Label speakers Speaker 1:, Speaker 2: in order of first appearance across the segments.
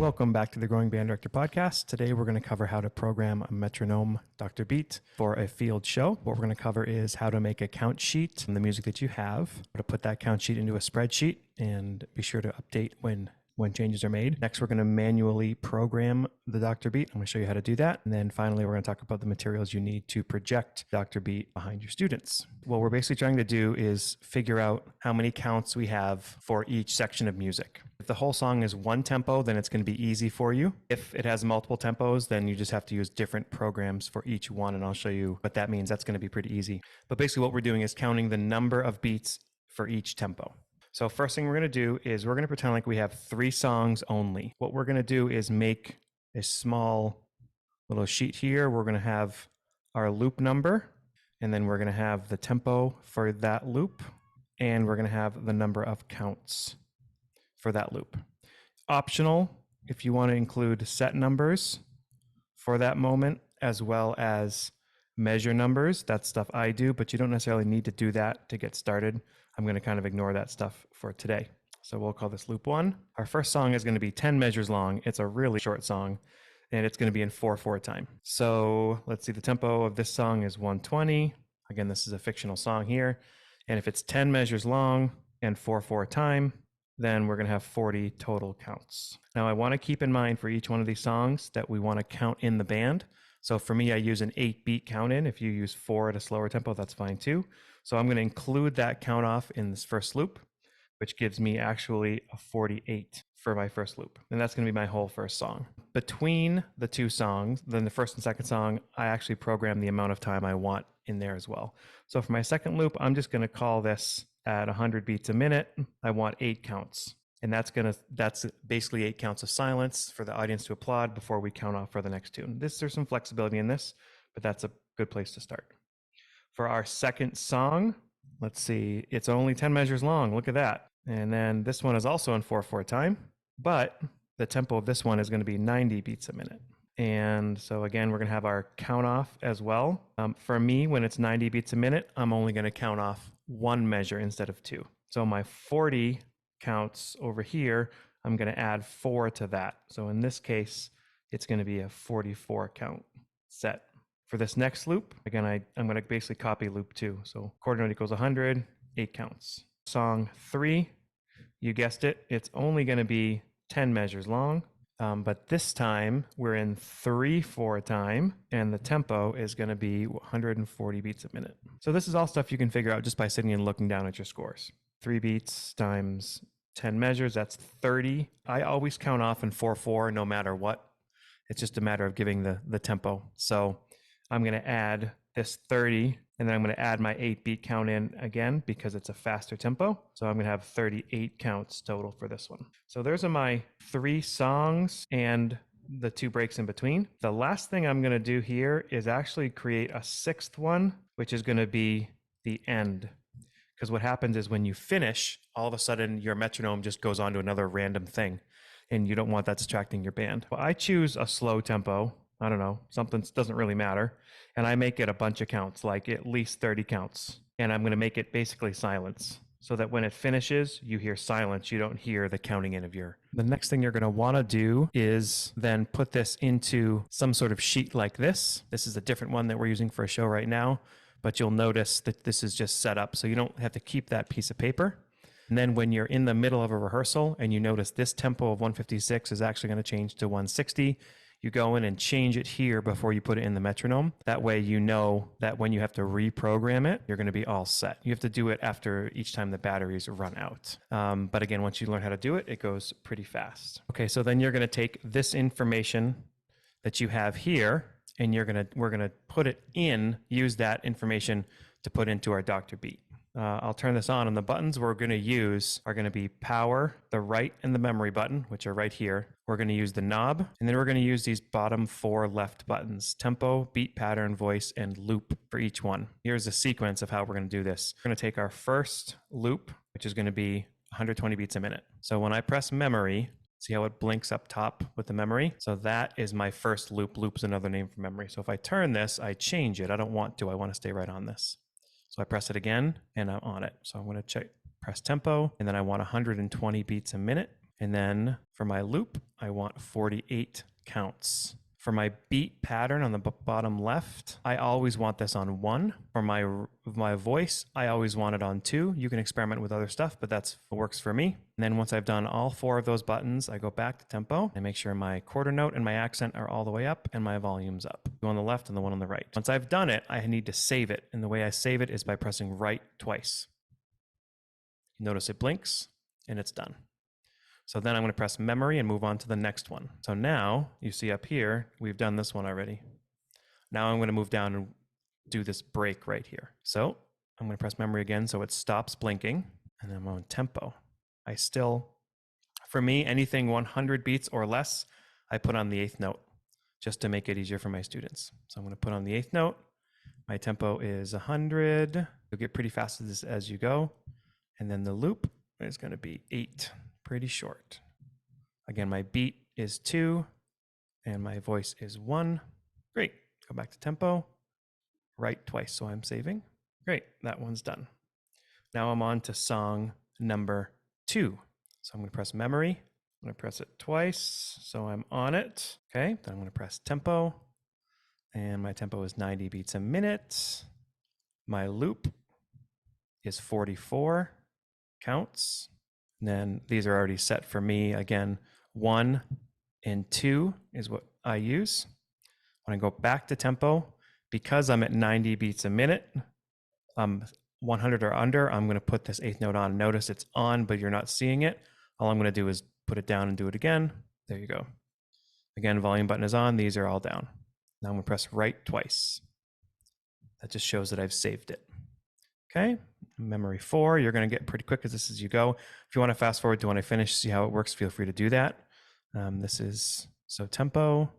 Speaker 1: Welcome back to the Growing Band Director Podcast. Today we're going to cover how to program a metronome Dr. Beat for a field show. What we're going to cover is how to make a count sheet from the music that you have, how to put that count sheet into a spreadsheet, and be sure to update when changes are made. Next, we're going to manually program the Dr. Beat. I'm going to show you how to do that. And then finally, we're going to talk about the materials you need to project Dr. Beat behind your students. What we're basically trying to do is figure out how many counts we have for each section of music. If the whole song is one tempo, then it's going to be easy for you. If it has multiple tempos, then you just have to use different programs for each one. And I'll show you what that means. That's going to be pretty easy. But basically what we're doing is counting the number of beats for each tempo. So first thing we're going to do is we're going to pretend like we have 3 songs only. What we're going to do is make a small little sheet here. We're going to have our loop number, and then we're going to have the tempo for that loop, and we're going to have the number of counts for that loop. Optional, if you want to include set numbers for that moment, as well as measure numbers. That's stuff I do, but you don't necessarily need to do that to get started. I'm going to kind of ignore that stuff for today. So we'll call this loop 1. Our first song is going to be 10 measures long. It's a really short song, and it's going to be in 4/4 time. So let's see, the tempo of this song is 120. Again, this is a fictional song here. And if it's 10 measures long and 4/4 time, then we're going to have 40 total counts. Now I want to keep in mind for each one of these songs that we want to count in the band. So for me, I use an 8-beat count in. If you use 4 at a slower tempo, that's fine too. So I'm going to include that count off in this first loop, which gives me actually a 48 for my first loop. And that's going to be my whole first song. Between the 2 songs, then the first and second song, I actually program the amount of time I want in there as well. So for my second loop, I'm just going to call this at 100 beats a minute. I want 8 counts. And that's basically 8 counts of silence for the audience to applaud before we count off for the next tune. There's some flexibility in this, but that's a good place to start. For our second song, let's see, it's only 10 measures long. Look at that. And then this one is also in 4/4 time, but the tempo of this one is going to be 90 beats a minute. And so again, we're going to have our count off as well. For me, when it's 90 beats a minute, I'm only going to count off 1 measure instead of 2. So my 40 counts over here, I'm going to add 4 to that. So in this case, it's going to be a 44 count set. For this next loop, again, I'm going to basically copy loop 2. So quarter note equals 100, 8 counts. Song 3, you guessed it, it's only going to be 10 measures long, but this time we're in 3/4 time, and the tempo is going to be 140 beats a minute. So this is all stuff you can figure out just by sitting and looking down at your scores. 3 beats times 10 measures, that's 30. I always count off in 4/4 no matter what. It's just a matter of giving the tempo. So I'm going to add this 30, and then I'm going to add my 8-beat count in again because it's a faster tempo. So I'm going to have 38 counts total for this one. So those are my 3 songs and the 2 breaks in between. The last thing I'm going to do here is actually create a 6th one, which is going to be the end. Because what happens is when you finish, all of a sudden your metronome just goes on to another random thing, and you don't want that distracting your band. Well, I choose a slow tempo. I don't know, something doesn't really matter. And I make it a bunch of counts, like at least 30 counts. And I'm going to make it basically silence so that when it finishes, you hear silence. You don't hear the counting in of your. The next thing you're going to want to do is then put this into some sort of sheet like this. This is a different one that we're using for a show right now, but you'll notice that this is just set up so you don't have to keep that piece of paper. And then when you're in the middle of a rehearsal and you notice this tempo of 156 is actually going to change to 160, you go in and change it here before you put it in the metronome. That way you know that when you have to reprogram it, you're going to be all set. You have to do it after each time the batteries run out. But again, once you learn how to do it, it goes pretty fast. Okay, so then you're going to take this information that you have here, and we're going to put it in, use that information to put into our Dr. Beat. I'll turn this on, and the buttons we're going to use are going to be power, the right, and the memory button, which are right here. We're going to use the knob, and then we're going to use these bottom 4 left buttons: tempo, beat pattern, voice, and loop for each one. Here's a sequence of how we're going to do this. We're going to take our first loop, which is going to be 120 beats a minute. So when I press memory, see how it blinks up top with the memory? So that is my first loop. Loop's another name for memory. So if I turn this, I change it. I don't want to. I want to stay right on this. So I press it again and I'm on it. So I'm going to press tempo, and then I want 120 beats a minute. And then for my loop, I want 48 counts. For my beat pattern on the bottom left, I always want this on 1. For my voice, I always want it on 2. You can experiment with other stuff, but that's what works for me. And then once I've done all 4 of those buttons, I go back to tempo and make sure my quarter note and my accent are all the way up and my volume's up. The one on the left and the one on the right. Once I've done it, I need to save it. And the way I save it is by pressing right twice. Notice it blinks and it's done. So then I'm going to press memory and move on to the next one. So now you see up here, we've done this one already. Now I'm going to move down and do this break right here. So I'm going to press memory again so it stops blinking, and I'm on tempo. I still, for me, anything 100 beats or less, I put on the 8th note just to make it easier for my students. So I'm going to put on the 8th note. My tempo is 100. You'll get pretty fast at this as you go. And then the loop is going to be 8. Pretty short. Again, my beat is 2 and my voice is 1. Great. Go back to tempo. Right twice, so I'm saving. Great. That one's done. Now I'm on to song number 2. So I'm going to press memory. I'm going to press it twice, so I'm on it. Okay. Then I'm going to press tempo. And my tempo is 90 beats a minute. My loop is 44 counts. And then these are already set for me. Again, 1 and 2 is what I use. When I go back to tempo, because I'm at 90 beats a minute, 100 or under, I'm going to put this 8th note on. Notice it's on, but you're not seeing it. All I'm going to do is put it down and do it again. There you go. Again, volume button is on. These are all down. Now I'm going to press right twice. That just shows that I've saved it. Okay, memory 4, you're going to get pretty quick because this is as you go. If you want to fast forward to when I finish, see how it works, feel free to do that. This is, so tempo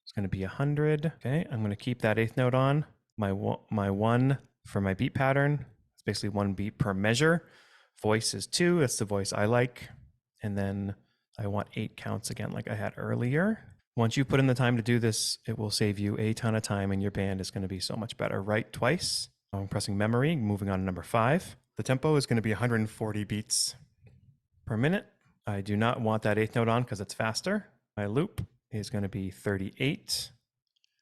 Speaker 1: is going to be 100. Okay, I'm going to keep that 8th note on. My 1 for my beat pattern, it's basically 1 beat per measure. Voice is 2, that's the voice I like. And then I want 8 counts again like I had earlier. Once you put in the time to do this, it will save you a ton of time and your band is going to be so much better. Right twice. I'm pressing memory, moving on to number 5. The tempo is going to be 140 beats per minute. I do not want that 8th note on because it's faster. My loop is going to be 38.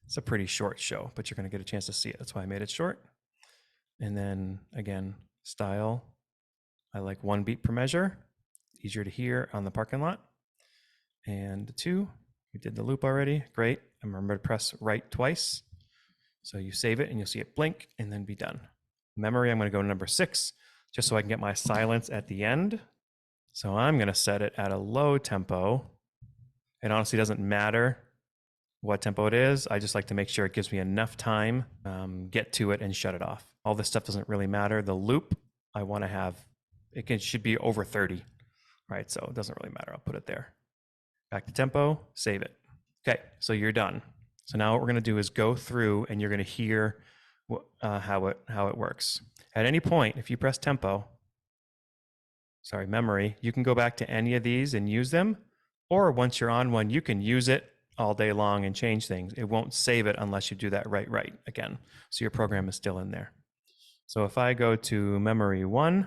Speaker 1: It's a pretty short show, but you're going to get a chance to see it. That's why I made it short. And then again, style. I like 1 beat per measure. Easier to hear on the parking lot. And 2, we did the loop already. Great. And remember to press right twice. So you save it and you'll see it blink and then be done. Memory, I'm going to go to number 6 just so I can get my silence at the end. So I'm going to set it at a low tempo. It honestly doesn't matter what tempo it is. I just like to make sure it gives me enough time, get to it and shut it off. All this stuff doesn't really matter. The loop, I want to have, should be over 30, right? So it doesn't really matter. I'll put it there. Back to tempo, save it. Okay, so you're done. So now what we're going to do is go through and you're going to hear how it works. At any point, if you press memory, you can go back to any of these and use them. Or once you're on one, you can use it all day long and change things. It won't save it unless you do that right again. So your program is still in there. So if I go to memory 1,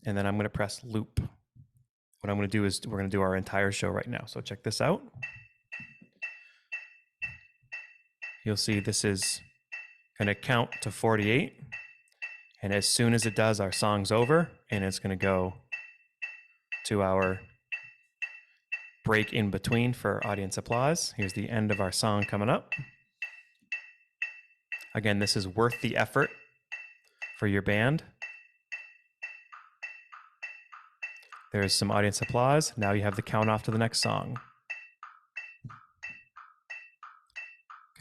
Speaker 1: and then I'm going to press loop. What I'm going to do is we're going to do our entire show right now. So check this out. You'll see this is going to count to 48. And as soon as it does, our song's over and it's going to go to our break in between for audience applause. Here's the end of our song coming up. Again, this is worth the effort for your band. There's some audience applause. Now you have the count off to the next song.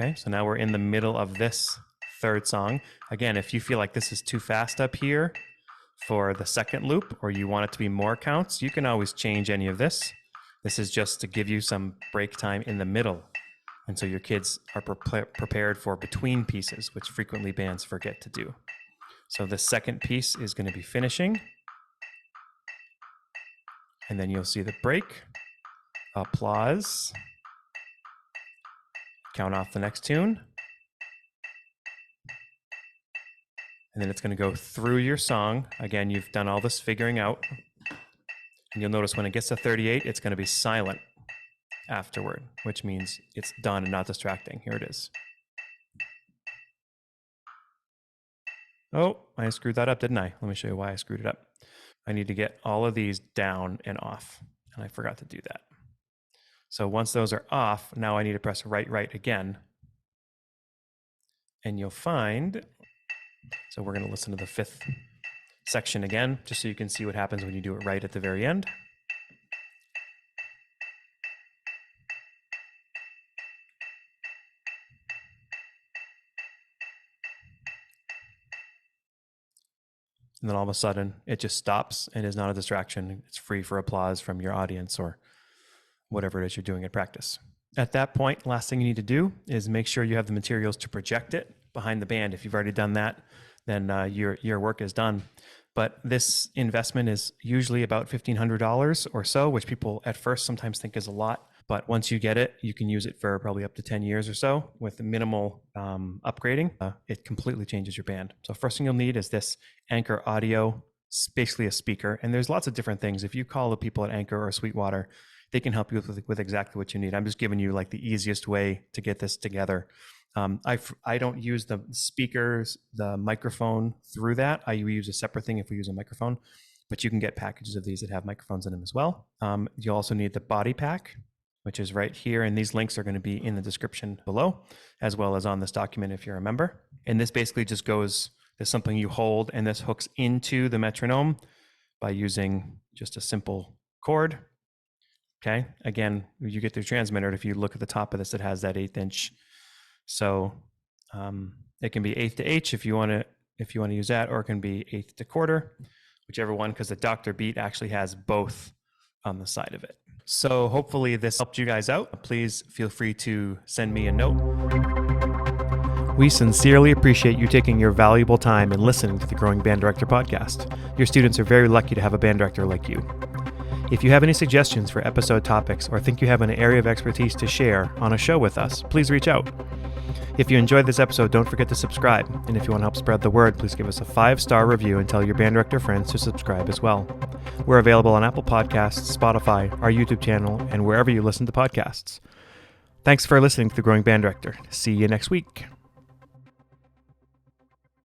Speaker 1: Okay, so now we're in the middle of this 3rd song. Again, if you feel like this is too fast up here for the 2nd loop, or you want it to be more counts, you can always change any of this. This is just to give you some break time in the middle. And so your kids are prepared for between pieces, which frequently bands forget to do. So the 2nd piece is going to be finishing. And then you'll see the break, applause, count off the next tune. And then it's going to go through your song. Again, you've done all this figuring out. And you'll notice when it gets to 38, it's going to be silent afterward, which means it's done and not distracting. Here it is. Oh, I screwed that up, didn't I? Let me show you why I screwed it up. I need to get all of these down and off, and I forgot to do that. So once those are off, now I need to press right again. And you'll find, so we're going to listen to the 5th section again, just so you can see what happens when you do it right at the very end. And then all of a sudden, it just stops and is not a distraction. It's free for applause from your audience or whatever it is you're doing at practice. At that point, last thing you need to do is make sure you have the materials to project it behind the band. If you've already done that, then your work is done. But this investment is usually about $1,500 or so, which people at first sometimes think is a lot. But once you get it, you can use it for probably up to 10 years or so with minimal upgrading. It completely changes your band. So first thing you'll need is this Anchor Audio, basically a speaker. And there's lots of different things. If you call the people at Anchor or Sweetwater, they can help you with exactly what you need. I'm just giving you like the easiest way to get this together. I don't use the speakers, the microphone through that. I use a separate thing if we use a microphone, but you can get packages of these that have microphones in them as well. You also need the body pack, which is right here. And these links are going to be in the description below, as well as on this document if you're a member. And this basically just goes, there's something you hold, and this hooks into the metronome by using just a simple cord. Okay. Again, you get the transmitter. If you look at the top of this, it has that 1/8 inch. So it can be 1/8 to H if you want to use that, or it can be 1/8 to quarter, whichever one, because the Dr Beat actually has both on the side of it. So hopefully this helped you guys out. Please feel free to send me a note. We sincerely appreciate you taking your valuable time and listening to the Growing Band Director podcast. Your students are very lucky to have a band director like you. If you have any suggestions for episode topics or think you have an area of expertise to share on a show with us, please reach out. If you enjoyed this episode, don't forget to subscribe. And if you want to help spread the word, please give us a 5-star review and tell your band director friends to subscribe as well. We're available on Apple Podcasts, Spotify, our YouTube channel, and wherever you listen to podcasts. Thanks for listening to The Growing Band Director. See you next week.